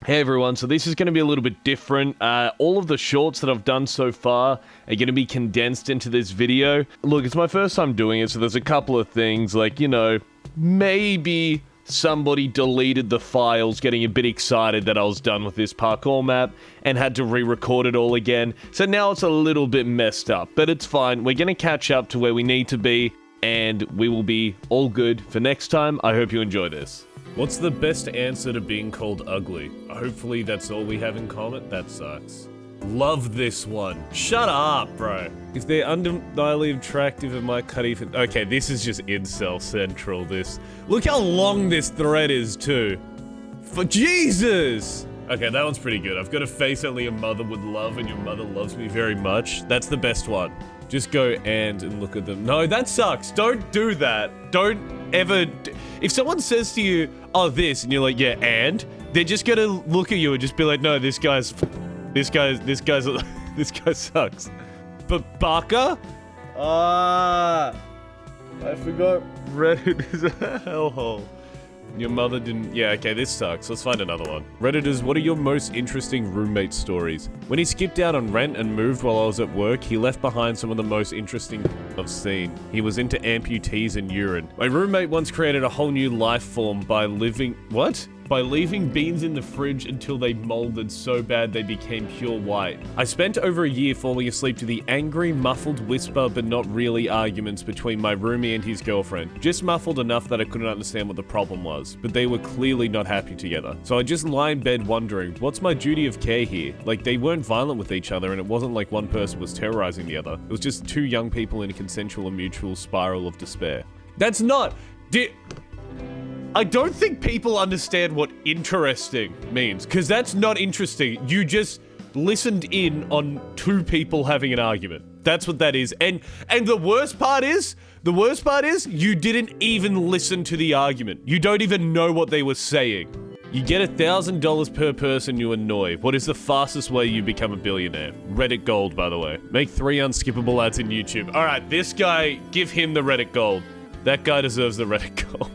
Hey everyone, so this is going to be a little bit different. All of the shorts that I've done so far are going to be condensed into this video. Look, it's my first time doing it, so there's a couple of things, like, you know, maybe somebody deleted the files getting a bit excited that I was done with this parkour map and had to re-record it all again. So now it's a little bit messed up, but it's fine. We're going to catch up to where we need to be, and we will be all good for next time. I hope you enjoy this. What's the best answer to being called ugly? Hopefully that's all we have in common. That sucks. Love this one. Shut up, bro. If they're undeniably attractive, it might cut even... Okay, this is just incel central, this. Look how long this thread is, too. For Jesus! Okay, that one's pretty good. I've got a face only a mother would love, and your mother loves me very much. That's the best one. Just go and look at them. No, that sucks. Don't do that. Don't ever... If someone says to you, oh, this, and you're like, yeah, and? They're just gonna look at you and just be like, no, this guy sucks. But Baka? I forgot Reddit is a hellhole. Your mother didn't... Yeah, okay, this sucks. Let's find another one. Redditors, what are your most interesting roommate stories? When he skipped out on rent and moved while I was at work, he left behind some of the most interesting I've seen. He was into amputees and urine. My roommate once created a whole new life form by living... What? By leaving beans in the fridge until they molded so bad they became pure white. I spent over a year falling asleep to the angry, muffled whisper but not really arguments between my roomie and his girlfriend. Just muffled enough that I couldn't understand what the problem was, but they were clearly not happy together. So I just lie in bed wondering, what's my duty of care here? Like, they weren't violent with each other and it wasn't like one person was terrorizing the other. It was just two young people in a consensual and mutual spiral of despair. That's not... I don't think people understand what interesting means, because that's not interesting. You just listened in on two people having an argument. That's what that is. And the worst part is, you didn't even listen to the argument. You don't even know what they were saying. You get $1,000 per person you annoy. What is the fastest way you become a billionaire? Reddit gold, by the way. Make 3 unskippable ads in YouTube. All right, this guy, give him the Reddit gold. That guy deserves the Reddit gold.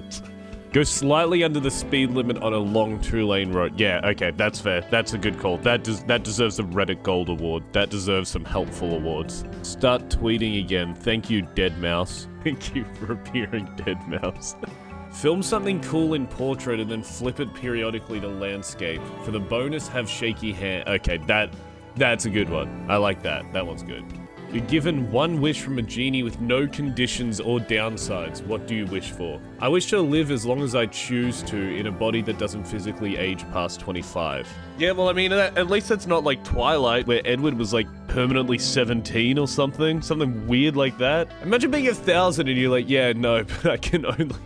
Go slightly under the speed limit on a long 2-lane road. Yeah, okay, that's fair. That's a good call. That deserves a Reddit Gold Award. That deserves some helpful awards. Start tweeting again. Thank you, Dead Mouse. Thank you for appearing, Dead Mouse. Film something cool in portrait and then flip it periodically to landscape. For the bonus, have shaky hand. Okay, that's a good one. I like that. That one's good. You're given one wish from a genie with no conditions or downsides. What do you wish for? I wish to live as long as I choose to in a body that doesn't physically age past 25. Yeah, well, I mean, at least that's not like Twilight, where Edward was like permanently 17 or something. Something weird like that. Imagine being 1,000 and you're like, yeah, no, but I can only...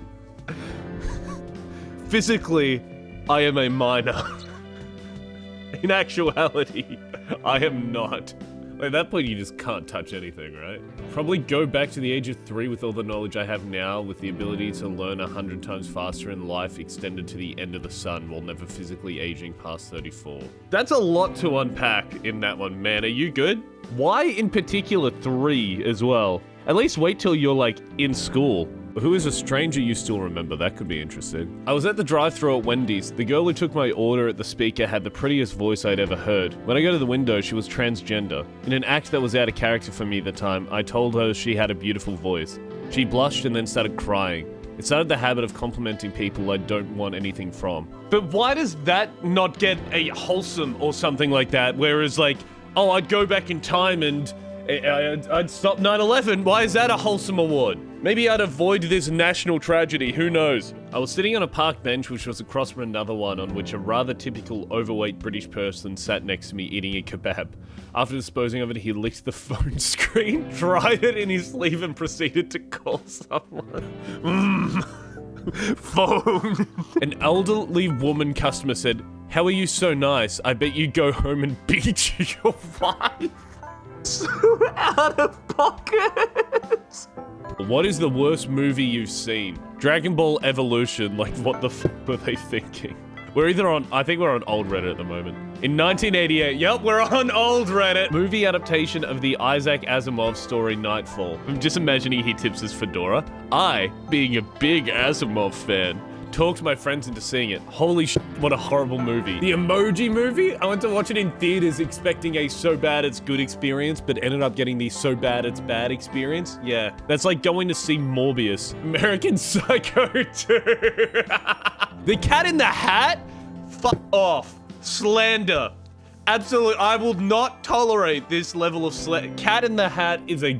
Physically, I am a minor. In actuality, I am not. At that point, you just can't touch anything, right? Probably go back to the age of 3 with all the knowledge I have now, with the ability to learn 100 times faster in life extended to the end of the sun while never physically aging past 34. That's a lot to unpack in that one, man. Are you good? Why in particular 3 as well? At least wait till you're like in school. Who is a stranger you still remember? That could be interesting. I was at the drive-thru at Wendy's. The girl who took my order at the speaker had the prettiest voice I'd ever heard. When I go to the window, she was transgender. In an act that was out of character for me at the time, I told her she had a beautiful voice. She blushed and then started crying. It started the habit of complimenting people I don't want anything from. But why does that not get a wholesome or something like that? Whereas like, oh, I'd go back in time and I'd stop 9/11. Why is that a wholesome award? Maybe I'd avoid this national tragedy, who knows? I was sitting on a park bench which was across from another one on which a rather typical overweight British person sat next to me eating a kebab. After disposing of it, he licked the phone screen, dried it in his sleeve and proceeded to call someone. Phone. An elderly woman customer said, "How are you so nice? I bet you go home and beat your wife." So out of pocket. What is the worst movie you've seen? Dragon Ball Evolution, like what the f were they thinking? We're either on, I think we're on old Reddit at the moment. In 1988, yep, we're on old Reddit. Movie adaptation of the Isaac Asimov story Nightfall. I'm just imagining he tips his fedora. I, being a big Asimov fan, talked my friends into seeing it. Holy shit, what a horrible movie. The Emoji Movie? I went to watch it in theaters expecting a so bad it's good experience, but ended up getting the so bad it's bad experience. Yeah, that's like going to see Morbius. American Psycho 2. The Cat in the Hat? Fuck off. Slander. Absolutely, I will not tolerate this level of Cat in the Hat is a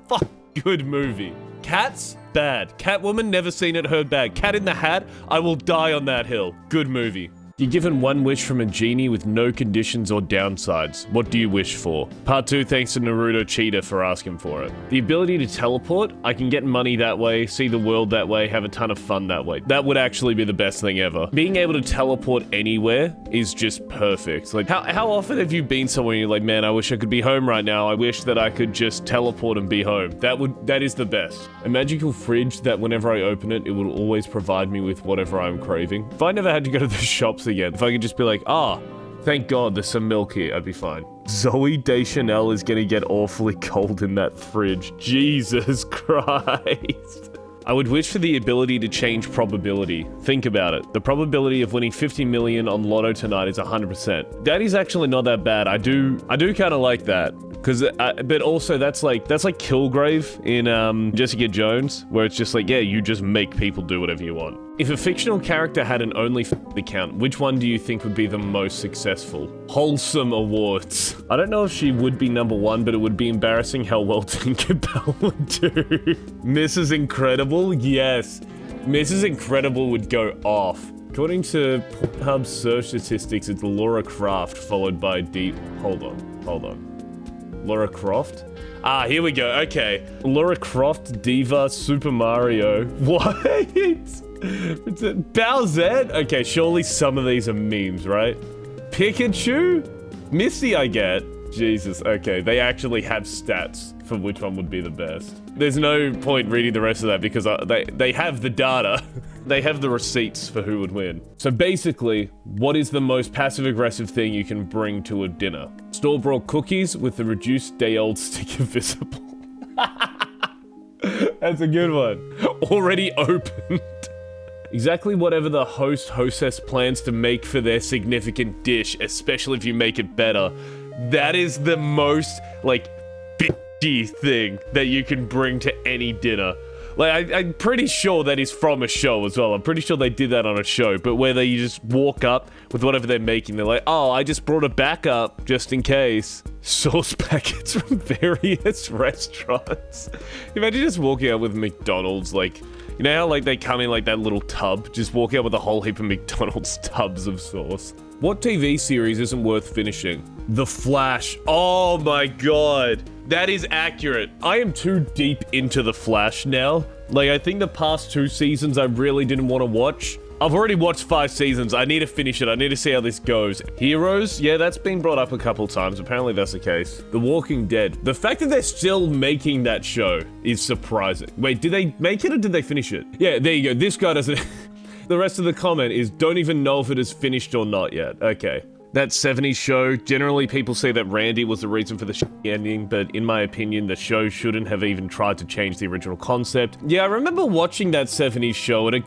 fuck good movie. Cats? Bad. Catwoman? Never seen it, heard bad. Cat in the Hat? I will die on that hill. Good movie. You're given one wish from a genie with no conditions or downsides. What do you wish for? Part 2, thanks to Naruto Cheetah for asking for it. The ability to teleport. I can get money that way, see the world that way, have a ton of fun that way. That would actually be the best thing ever. Being able to teleport anywhere is just perfect. Like, how often have you been somewhere and you're like, man, I wish I could be home right now. I wish that I could just teleport and be home. That is the best. A magical fridge that whenever I open it, it will always provide me with whatever I'm craving. If I never had to go to the shops again, if I could just be like, thank God there's some milk here, I'd be fine. Zoe Deschanel is gonna get awfully cold in that fridge. Jesus Christ. I would wish for the ability to change probability. Think about it. The probability of winning 50 million on Lotto tonight is 100%. That is actually not that bad. I do kind of like that. But also that's like Kilgrave in Jessica Jones, where it's just like, yeah, you just make people do whatever you want. If a fictional character had an OnlyFans account, which one do you think would be the most successful? Wholesome Awards. I don't know if she would be number one, but it would be embarrassing how well Tinkerbell would do. Mrs. Incredible? Yes. Mrs. Incredible would go off. According to Pornhub's search statistics, it's Laura Croft followed by Hold on. Laura Croft? Here we go. Okay. Laura Croft, Diva, Super Mario. What? Bowsette? Okay, surely some of these are memes, right? Pikachu? Misty, I get. Jesus, okay. They actually have stats for which one would be the best. There's no point reading the rest of that because they have the data. They have the receipts for who would win. So basically, what is the most passive-aggressive thing you can bring to a dinner? Store-bought cookies with the reduced day-old sticker visible. That's a good one. Already opened. Exactly whatever the hostess plans to make for their significant dish, especially if you make it better. That is the most, bitchy thing that you can bring to any dinner. I'm pretty sure that is from a show as well. I'm pretty sure they did that on a show, but where they just walk up with whatever they're making. They're like, oh, I just brought a backup just in case. Sauce packets from various restaurants. Imagine just walking out with McDonald's, you know how, they come in, that little tub? Just walking out with a whole heap of McDonald's tubs of sauce. What TV series isn't worth finishing? The Flash. Oh my god. That is accurate. I am too deep into The Flash now. I think the past 2 seasons I really didn't want to watch. I've already watched 5 seasons. I need to finish it. I need to see how this goes. Heroes? Yeah, that's been brought up a couple times. Apparently that's the case. The Walking Dead. The fact that they're still making that show is surprising. Wait, did they make it or did they finish it? Yeah, there you go. This guy doesn't... The rest of the comment is, don't even know if it is finished or not yet. Okay. That 70s show, generally people say that Randy was the reason for the ending, but in my opinion, the show shouldn't have even tried to change the original concept. Yeah, I remember watching that 70s show and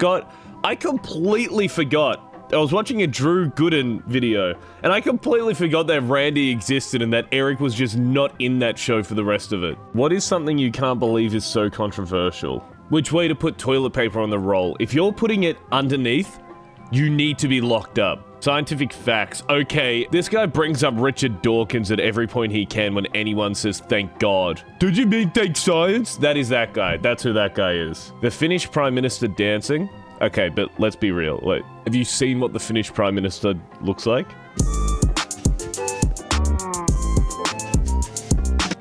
I completely forgot. I was watching a Drew Gooden video, and I completely forgot that Randy existed and that Eric was just not in that show for the rest of it. What is something you can't believe is so controversial? Which way to put toilet paper on the roll? If you're putting it underneath, you need to be locked up. Scientific facts. Okay, this guy brings up Richard Dawkins at every point he can when anyone says thank God. Did you mean thank science? That is that guy. That's who that guy is. The Finnish Prime Minister dancing? Okay, but let's be real. Have you seen what the Finnish Prime Minister looks like?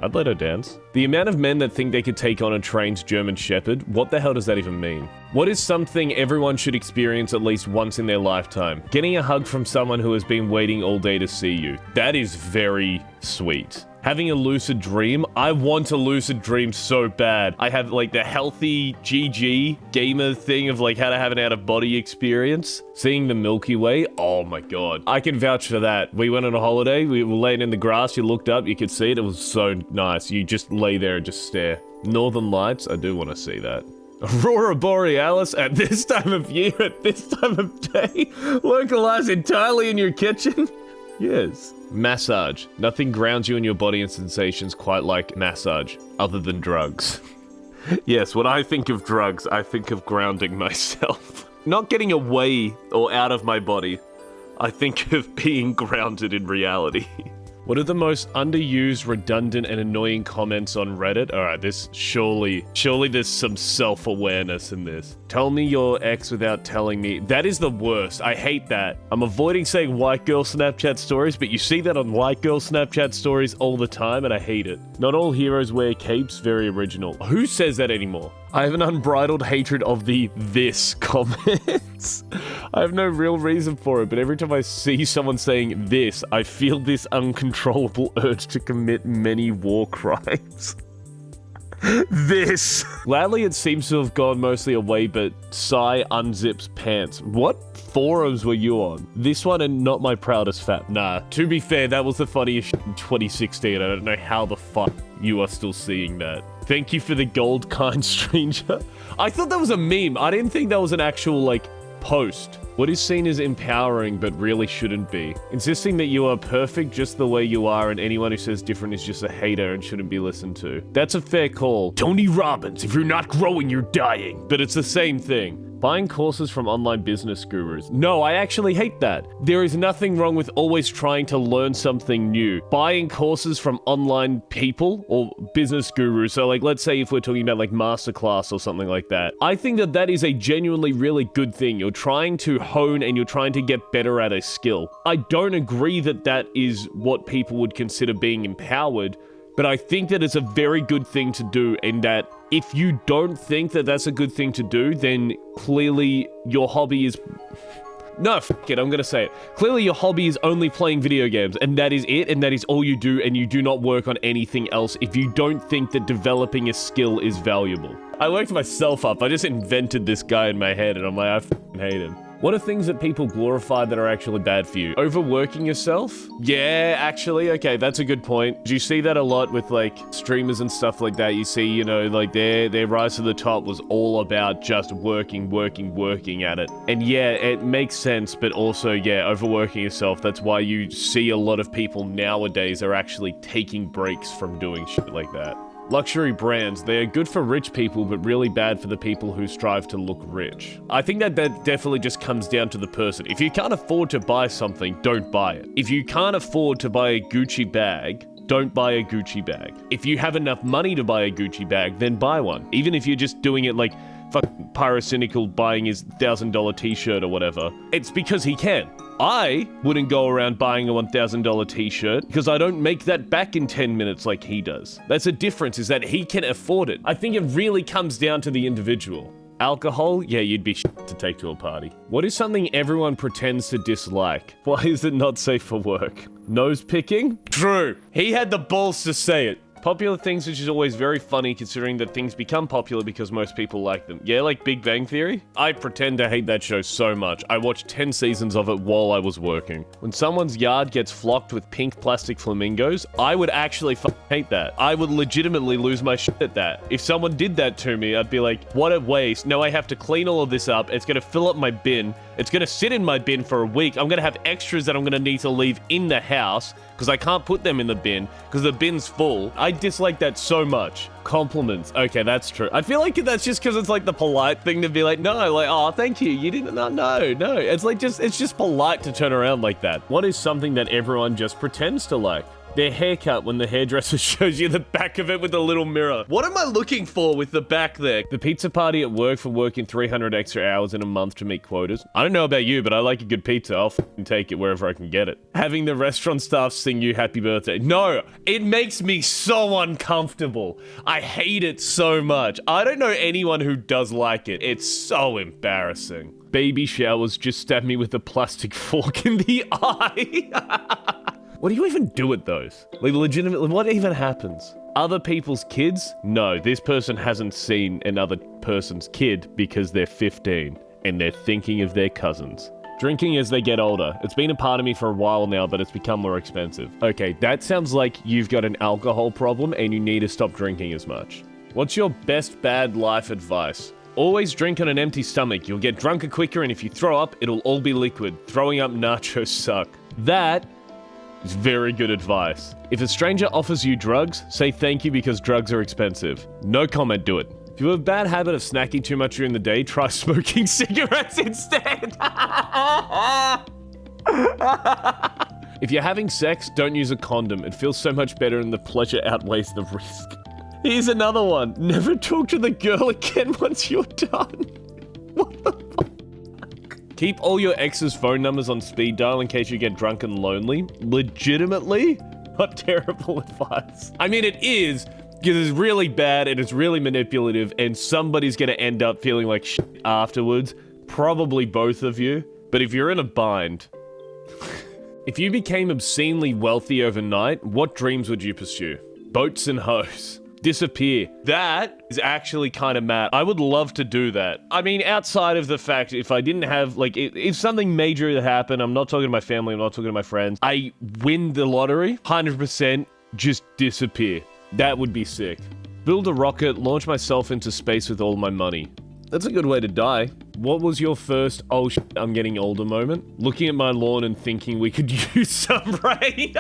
I'd let her dance. The amount of men that think they could take on a trained German Shepherd, what the hell does that even mean? What is something everyone should experience at least once in their lifetime? Getting a hug from someone who has been waiting all day to see you. That is very sweet. Having a lucid dream? I want a lucid dream so bad. I have the healthy GG gamer thing of how to have an out-of-body experience. Seeing the Milky Way? Oh my god. I can vouch for that. We went on a holiday, we were laying in the grass, you looked up, you could see it, it was so nice. You just lay there and just stare. Northern Lights? I do want to see that. Aurora Borealis at this time of year, at this time of day, localized entirely in your kitchen? Yes. Massage. Nothing grounds you in your body and sensations quite like massage, other than drugs. Yes, when I think of drugs, I think of grounding myself. Not getting away or out of my body. I think of being grounded in reality. What are the most underused, redundant, and annoying comments on Reddit? Alright, this surely there's some self-awareness in this. Tell me your ex without telling me. That is the worst. I hate that. I'm avoiding saying white girl Snapchat stories, but you see that on white girl Snapchat stories all the time, and I hate it. Not all heroes wear capes, very original. Who says that anymore? I have an unbridled hatred of the this comments. I have no real reason for it, but every time I see someone saying this, I feel this uncontrollable urge to commit many war crimes. This. Gladly, it seems to have gone mostly away, but Psy unzips pants. What forums were you on? This one and not my proudest fap. Nah, to be fair, that was the funniest shit in 2016. I don't know how the fuck you are still seeing that. Thank you for the gold, kind stranger. I thought that was a meme. I didn't think that was an actual, like, post. What is seen as empowering but really shouldn't be. Insisting that you are perfect just the way you are and anyone who says different is just a hater and shouldn't be listened to. That's a fair call. Tony Robbins, if you're not growing, you're dying. But it's the same thing. Buying courses from online business gurus. No, I actually hate that. There is nothing wrong with always trying to learn something new. Buying courses from online people or business gurus. So like, let's say if we're talking about like masterclass or something like that. I think that that is a genuinely really good thing. You're trying to hone and you're trying to get better at a skill. I don't agree that that is what people would consider being empowered, but I think that it's a very good thing to do, and that if you don't think that that's a good thing to do, then clearly your hobby is... No, f*** it, I'm gonna say it. Clearly your hobby is only playing video games, and that is it, and that is all you do, and you do not work on anything else if you don't think that developing a skill is valuable. I worked myself up. I just invented this guy in my head, and I'm like, I f***ing hate him. What are things that people glorify that are actually bad for you? Overworking yourself? Yeah, actually, okay, that's a good point. Do you see that a lot with, like, streamers and stuff like that? You see, you know, like, their rise to the top was all about just working at it. And yeah, it makes sense, but also, yeah, overworking yourself, that's why you see a lot of people nowadays are actually taking breaks from doing shit like that. Luxury brands, they are good for rich people, but really bad for the people who strive to look rich. I think that definitely just comes down to the person. If you can't afford to buy something, don't buy it. If you can't afford to buy a Gucci bag, don't buy a Gucci bag. If you have enough money to buy a Gucci bag, then buy one. Even if you're just doing it like fucking Pyrocynical buying his $1,000 t-shirt or whatever. It's because he can. I wouldn't go around buying a $1,000 t-shirt because I don't make that back in 10 minutes like he does. That's the difference, is that he can afford it. I think it really comes down to the individual. Alcohol? Yeah, you'd be shit to take to a party. What is something everyone pretends to dislike? Why is it not safe for work? Nose picking? True. He had the balls to say it. Popular things, which is always very funny considering that things become popular because most people like them. Yeah, like Big Bang Theory? I pretend to hate that show so much. I watched 10 seasons of it while I was working. When someone's yard gets flocked with pink plastic flamingos, I would actually hate that. I would legitimately lose my shit at that. If someone did that to me, I'd be like, what a waste. Now I have to clean all of this up. It's gonna fill up my bin. It's gonna sit in my bin for a week. I'm gonna have extras that I'm gonna need to leave in the house because I can't put them in the bin because the bin's full. I dislike that so much. Compliments. Okay, that's true. I feel like that's just because it's like the polite thing to be like, no, like, oh, thank you. You didn't, no. It's like it's just polite to turn around like that. What is something that everyone just pretends to like? Their haircut when the hairdresser shows you the back of it with a little mirror. What am I looking for with the back there? The pizza party at work for working 300 extra hours in a month to meet quotas. I don't know about you, but I like a good pizza. I'll f***ing take it wherever I can get it. Having the restaurant staff sing you happy birthday. No, it makes me so uncomfortable. I hate it so much. I don't know anyone who does like it. It's so embarrassing. Baby showers just stab me with a plastic fork in the eye. What do you even do at those? Like, legitimately, what even happens? Other people's kids? No, this person hasn't seen another person's kid because they're 15 and they're thinking of their cousins. Drinking as they get older. It's been a part of me for a while now, but it's become more expensive. Okay, that sounds like you've got an alcohol problem and you need to stop drinking as much. What's your best bad life advice? Always drink on an empty stomach. You'll get drunker quicker, and if you throw up, it'll all be liquid. Throwing up nachos suck. That is very good advice. If a stranger offers you drugs, say thank you because drugs are expensive. No comment, do it. If you have a bad habit of snacking too much during the day, try smoking cigarettes instead. If you're having sex, don't use a condom. It feels so much better and the pleasure outweighs the risk. Here's another one. Never talk to the girl again once you're done. What the fuck? Keep all your ex's phone numbers on speed dial in case you get drunk and lonely. Legitimately? Not terrible advice. I mean, it is, because it's really bad and it's really manipulative and somebody's gonna end up feeling like shit afterwards. Probably both of you. But if you're in a bind... If you became obscenely wealthy overnight, what dreams would you pursue? Boats and hoes. Disappear. That is actually kind of mad. I would love to do that. I mean, outside of the fact, if I didn't have, like, if something major had happened, I'm not talking to my family, I'm not talking to my friends, I win the lottery, 100% just disappear. That would be sick. Build a rocket, launch myself into space with all my money. That's a good way to die. What was your first, oh shit, I'm getting older moment? Looking at my lawn and thinking we could use some rain.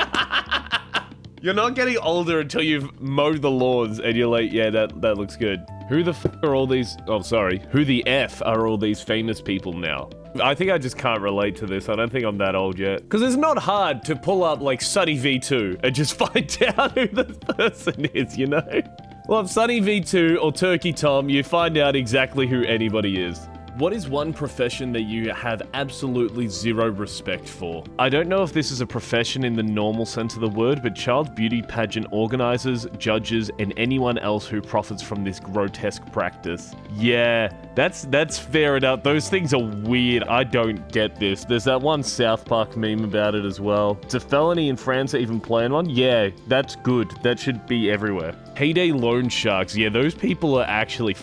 You're not getting older until you've mowed the lawns and you're like, yeah, that looks good. Who the f are all these, oh sorry, who the F are all these famous people now? I think I just can't relate to this. I don't think I'm that old yet. Because it's not hard to pull up like Sunny V2 and just find out who the person is, you know? Well, if Sunny V2 or Turkey Tom, you find out exactly who anybody is. What is one profession that you have absolutely zero respect for? I don't know if this is a profession in the normal sense of the word, but child beauty pageant organizers, judges, and anyone else who profits from this grotesque practice. Yeah, that's fair enough. Those things are weird. I don't get this. There's that one South Park meme about it as well. It's a felony in France to even plan one? Yeah, that's good. That should be everywhere. Heyday loan sharks. Yeah, those people are actually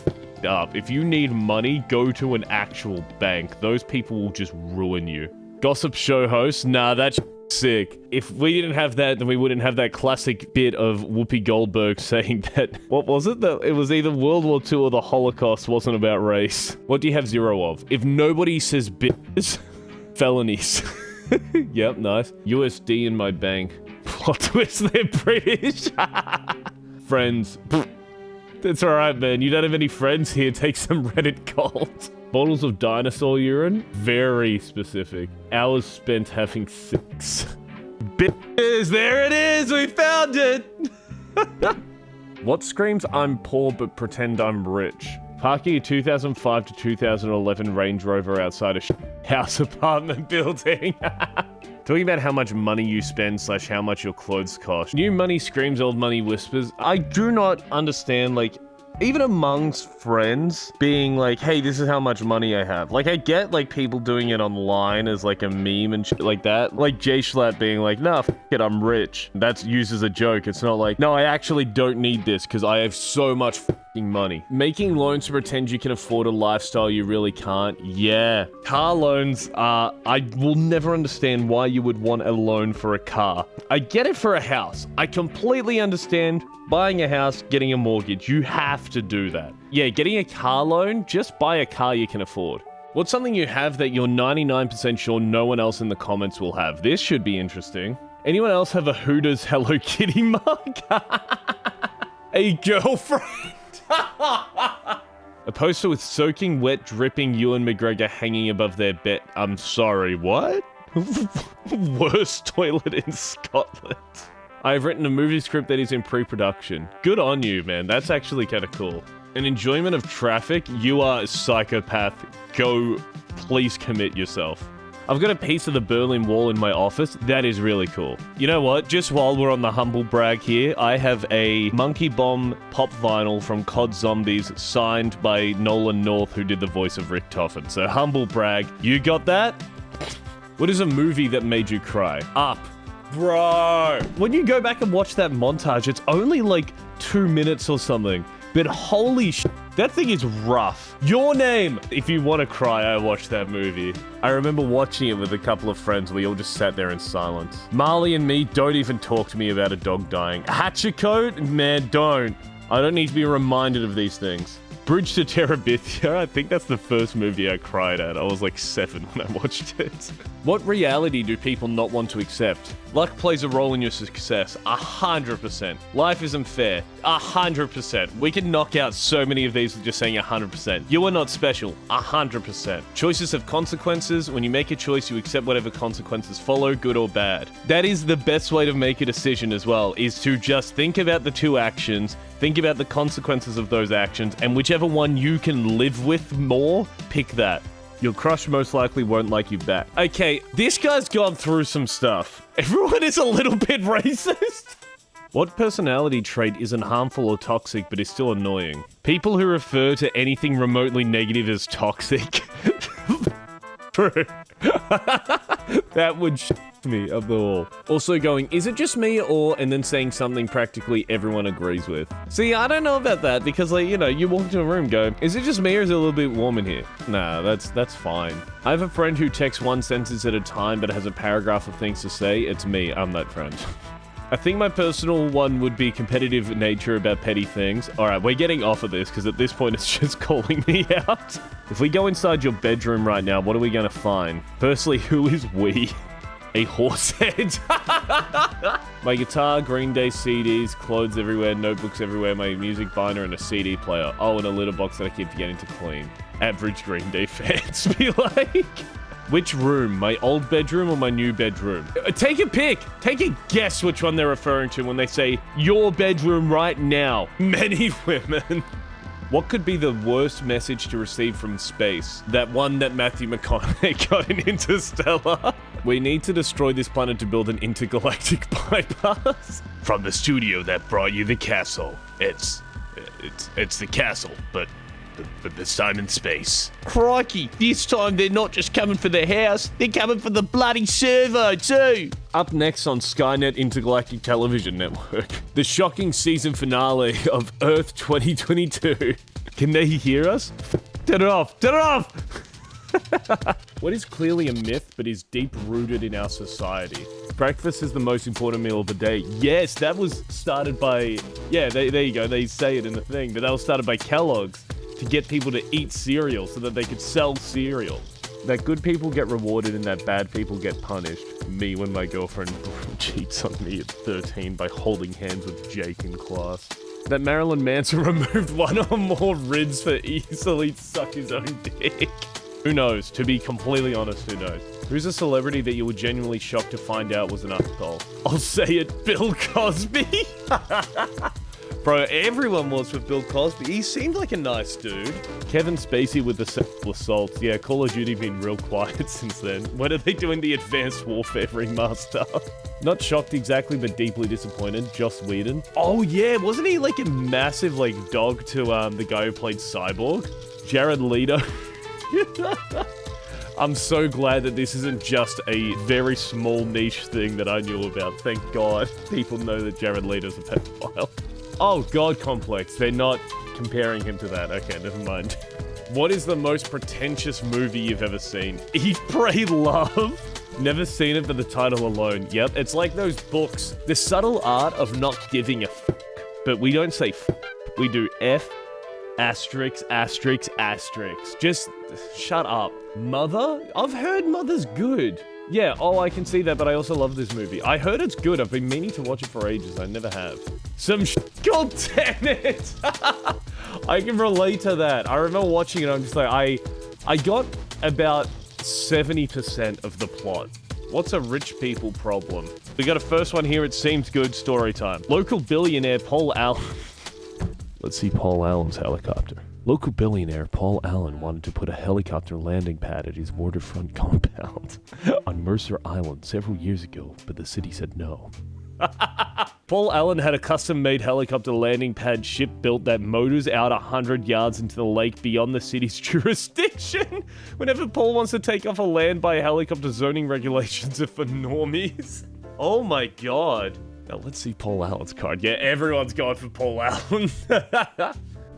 up. If you need money, go to an actual bank. Those people will just ruin you. Gossip show host? Nah, that's sick. If we didn't have that, then we wouldn't have that classic bit of Whoopi Goldberg saying that, what was it? That it was either World War II or the Holocaust wasn't about race. What do you have zero of? If nobody says bitches, felonies. Yep, nice. USD in my bank. Plot twist, they're British. Friends. That's alright, man. You don't have any friends here. Take some Reddit gold. Bottles of dinosaur urine? Very specific. Hours spent having sex. Bitches, there it is! We found it! What screams I'm poor but pretend I'm rich? Parking a 2005 to 2011 Range Rover outside a house apartment building. Talking about how much money you spend / how much your clothes cost. New money screams, old money whispers. I do not understand, like, even amongst friends, being like, hey, this is how much money I have. Like, I get, like, people doing it online as, like, a meme and shit like that. Like, J-Schlatt being like, nah, f it, I'm rich. That's used as a joke. It's not like, no, I actually don't need this because I have so much f***ing money. Making loans to pretend you can afford a lifestyle you really can't. Yeah. Car loans are... I will never understand why you would want a loan for a car. I get it for a house. I completely understand buying a house, getting a mortgage. You have to do that. Yeah, getting a car loan, just buy a car you can afford. What's something you have that you're 99% sure no one else in the comments will have? This should be interesting. Anyone else have a Hooters Hello Kitty mug? A girlfriend? A poster with soaking wet, dripping Ewan McGregor hanging above their bed. I'm sorry, what? Worst toilet in Scotland. I've written a movie script that is in pre-production. Good on you, man. That's actually kind of cool. An enjoyment of traffic? You are a psychopath. Go, please commit yourself. I've got a piece of the Berlin Wall in my office. That is really cool. You know what? Just while we're on the humble brag here, I have a Monkey Bomb pop vinyl from COD Zombies signed by Nolan North, who did the voice of Rick Toffin. So humble brag. You got that? What is a movie that made you cry? Up. Bro. When you go back and watch that montage, it's only like 2 minutes or something. But holy shit, that thing is rough. Your Name. If you want to cry, I watched that movie. I remember watching it with a couple of friends. We all just sat there in silence. Marley and me, don't even talk to me about a dog dying. Hatchikote? Man, don't. I don't need to be reminded of these things. Bridge to Terabithia, I think that's the first movie I cried at. I was like 7 when I watched it. What reality do people not want to accept? Luck plays a role in your success, 100%. Life isn't fair, 100%. We can knock out so many of these with just saying 100%. You are not special, 100%. Choices have consequences. When you make a choice, you accept whatever consequences follow, good or bad. That is the best way to make a decision as well, is to just think about the 2 actions, think about the consequences of those actions, and whichever one you can live with more, pick that. Your crush most likely won't like you back. Okay, this guy's gone through some stuff. Everyone is a little bit racist. What personality trait isn't harmful or toxic but is still annoying? People who refer to anything remotely negative as toxic. True. That would me of the all. Also going, is it just me or, and then saying something practically everyone agrees with. See, I don't know about that because, like, you know, you walk into a room, go, is it just me or is it a little bit warm in here? Nah, that's fine. I have a friend who texts 1 sentence at a time but has a paragraph of things to say. It's me. I'm that friend. I think my personal one would be competitive nature about petty things. Alright, we're getting off of this because at this point it's just calling me out. If we go inside your bedroom right now, what are we going to find? Firstly, who is we? A horse head. My guitar, Green Day CDs, clothes everywhere, notebooks everywhere, my music binder, and a CD player. Oh, and a litter box that I keep forgetting to clean. Average Green Day fans be like. Which room? My old bedroom or my new bedroom? Take a pick. Take a guess which one they're referring to when they say your bedroom right now. Many women. What could be the worst message to receive from space? That one that Matthew McConaughey got in Interstellar. We need to destroy this planet to build an intergalactic bypass. From the studio that brought you the castle. It's the castle, but this time in space. Crikey, this time they're not just coming for the house, they're coming for the bloody servo too. Up next on Skynet Intergalactic Television Network, the shocking season finale of Earth 2022. Can they hear us? Turn it off, turn it off! What is clearly a myth but is deep-rooted in our society? Breakfast is the most important meal of the day. Yes, that was started by... Yeah, there you go, they say it in the thing, but that was started by Kellogg's to get people to eat cereal so that they could sell cereal. That good people get rewarded and that bad people get punished. Me when my girlfriend cheats on me at 13 by holding hands with Jake in class. That Marilyn Manson removed 1 or more ribs for easily suck his own dick. Who knows? To be completely honest, who knows? Who's a celebrity that you were genuinely shocked to find out was an asshole? I'll say it, Bill Cosby. Bro, everyone was with Bill Cosby. He seemed like a nice dude. Kevin Spacey with the sexual assaults. Yeah, Call of Duty been real quiet since then. When are they doing the Advanced Warfare remaster? Not shocked exactly, but deeply disappointed. Joss Whedon. Oh yeah, wasn't he like a massive like dog to the guy who played Cyborg? Jared Leto. I'm so glad that this isn't just a very small niche thing that I knew about. Thank God people know that Jared Leto's a pedophile. Oh, God Complex. They're not comparing him to that. Okay, never mind. What is the most pretentious movie you've ever seen? Eat, Pray, Love? Never seen it for the title alone. Yep, it's like those books. The subtle art of not giving a f***. But we don't say f***. We do F, Asterix, Asterix, Asterix. Just shut up. Mother? I've heard Mother's good. Yeah, oh, I can see that, but I also love this movie. I heard it's good. I've been meaning to watch it for ages. I never have. Some God damn it! I can relate to that. I remember watching it, I'm just like, I got about 70% of the plot. What's a rich people problem? We got a first one here. It seems good. Story time. Local billionaire Paul Allen. Let's see Paul Allen's helicopter. Local billionaire Paul Allen wanted to put a helicopter landing pad at his waterfront compound on Mercer Island several years ago, but the city said no. Paul Allen had a custom-made helicopter landing pad ship built that motors out 100 yards into the lake beyond the city's jurisdiction. Whenever Paul wants to take off a land by helicopter, zoning regulations are for normies. Oh my God. Now let's see Paul Allen's card. Yeah, everyone's going for Paul Allen.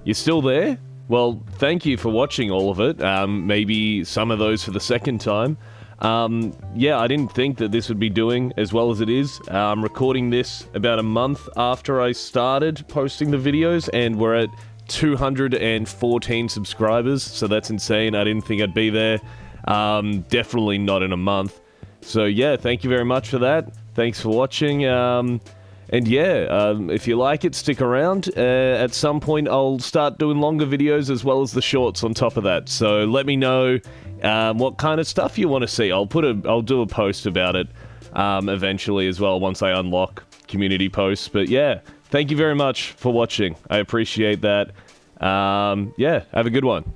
You still there? Well, thank you for watching all of it. Maybe some of those for the second time. Yeah, I didn't think that this would be doing as well as it is. I'm recording this about a month after I started posting the videos, and we're at 214 subscribers, so that's insane. I didn't think I'd be there. Definitely not in a month. So yeah, thank you very much for that. Thanks for watching. And yeah, if you like it, stick around. At some point, I'll start doing longer videos as well as the shorts on top of that. So let me know what kind of stuff you want to see. I'll do a post about it eventually as well once I unlock community posts. But yeah, thank you very much for watching. I appreciate that. Yeah, have a good one.